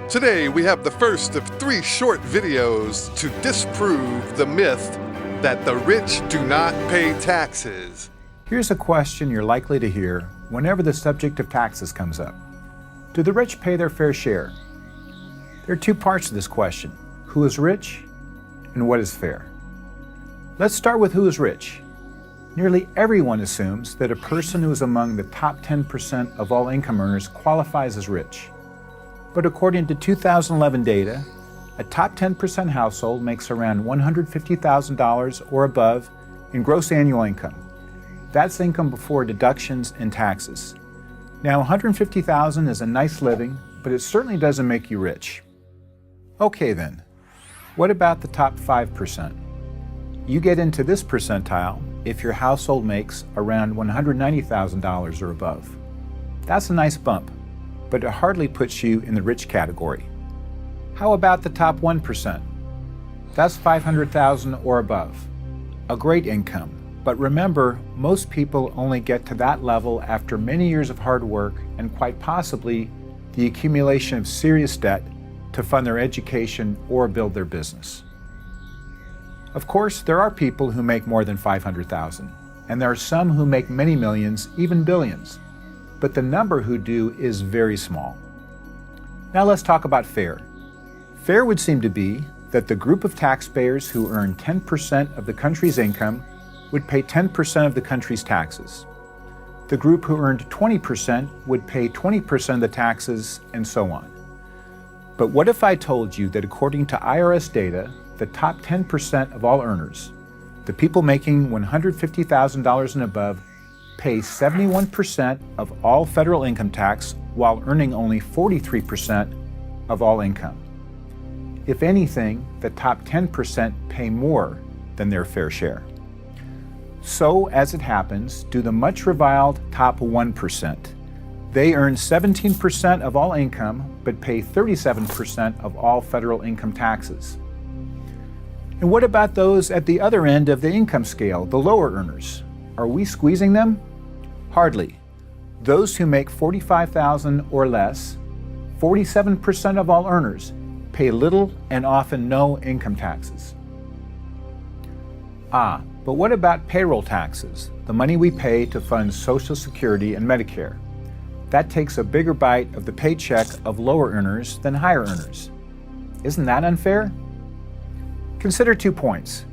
Today we have the first of 3 short videos to disprove the myth that the rich do not pay taxes. Here's a question you're likely to hear whenever the subject of taxes comes up. Do the rich pay their fair share? There are 2 parts to this question: who is rich and what is fair? Let's start with who is rich. Nearly everyone assumes that a person who is among the top 10% of all income earners qualifies as rich. But according to 2011 data, a top 10% household makes around $150,000 or above in gross annual income. That's income before deductions and taxes. Now, $150,000 is a nice living, but it certainly doesn't make you rich. Okay then, what about the top 5%? You get into this percentile if your household makes around $190,000 or above. That's a nice bump, but it hardly puts you in the rich category. How about the top 1%? That's $500,000 or above. A great income, but remember, most people only get to that level after many years of hard work and quite possibly the accumulation of serious debt to fund their education or build their business. Of course, there are people who make more than $500,000, and there are some who make many millions, even billions. But the number who do is very small. Now let's talk about fair. Fair would seem to be that the group of taxpayers who earn 10% of the country's income would pay 10% of the country's taxes. The group who earned 20% would pay 20% of the taxes, and so on. But what if I told you that according to IRS data, the top 10% of all earners, the people making $150,000 and above, pay 71% of all federal income tax while earning only 43% of all income. If anything, the top 10% pay more than their fair share. So, as it happens, do the much reviled top 1%. They earn 17% of all income, but pay 37% of all federal income taxes. And what about those at the other end of the income scale, the lower earners? Are we squeezing them? Hardly. Those who make $45,000 or less, 47% of all earners, pay little and often no income taxes. But what about payroll taxes, the money we pay to fund Social Security and Medicare? That takes a bigger bite of the paycheck of lower earners than higher earners. Isn't that unfair? Consider 2 points.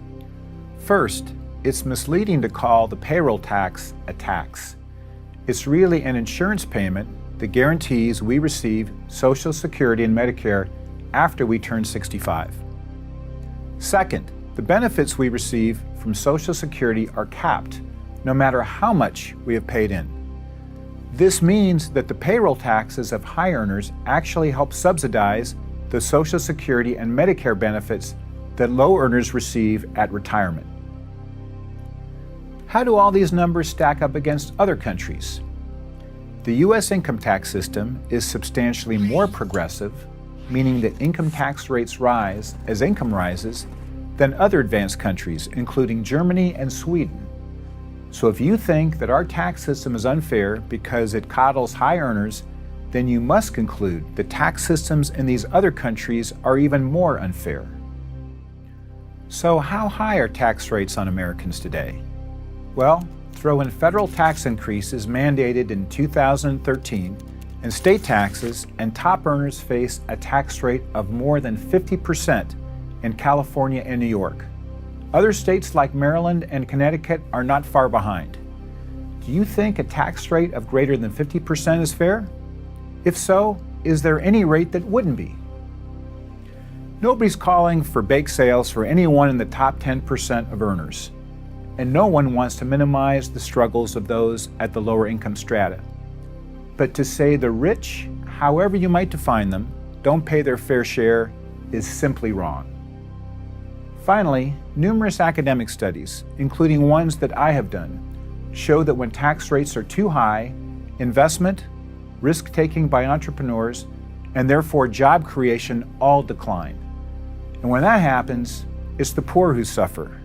First, it's misleading to call the payroll tax a tax. It's really an insurance payment that guarantees we receive Social Security and Medicare after we turn 65. Second, the benefits we receive from Social Security are capped, no matter how much we have paid in. This means that the payroll taxes of high earners actually help subsidize the Social Security and Medicare benefits that low earners receive at retirement. How do all these numbers stack up against other countries? The U.S. income tax system is substantially more progressive, meaning that income tax rates rise as income rises, than other advanced countries, including Germany and Sweden. So if you think that our tax system is unfair because it coddles high earners, then you must conclude that tax systems in these other countries are even more unfair. So how high are tax rates on Americans today? Well, throw in federal tax increases mandated in 2013, and state taxes, and top earners face a tax rate of more than 50% in California and New York. Other states like Maryland and Connecticut are not far behind. Do you think a tax rate of greater than 50% is fair? If so, is there any rate that wouldn't be? Nobody's calling for bake sales for anyone in the top 10% of earners, and no one wants to minimize the struggles of those at the lower income strata. But to say the rich, however you might define them, don't pay their fair share is simply wrong. Finally, numerous academic studies, including ones that I have done, show that when tax rates are too high, investment, risk-taking by entrepreneurs, and therefore job creation all decline. And when that happens, it's the poor who suffer,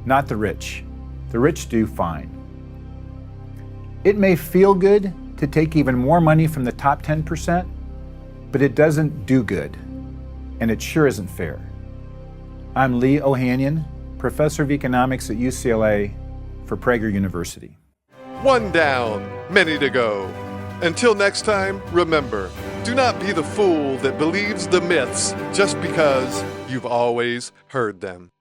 not the rich. The rich do fine. It may feel good to take even more money from the top 10%, but it doesn't do good, and it sure isn't fair. I'm Lee Ohanian, professor of economics at UCLA for Prager University. One down, many to go. Until next time, remember, do not be the fool that believes the myths just because you've always heard them.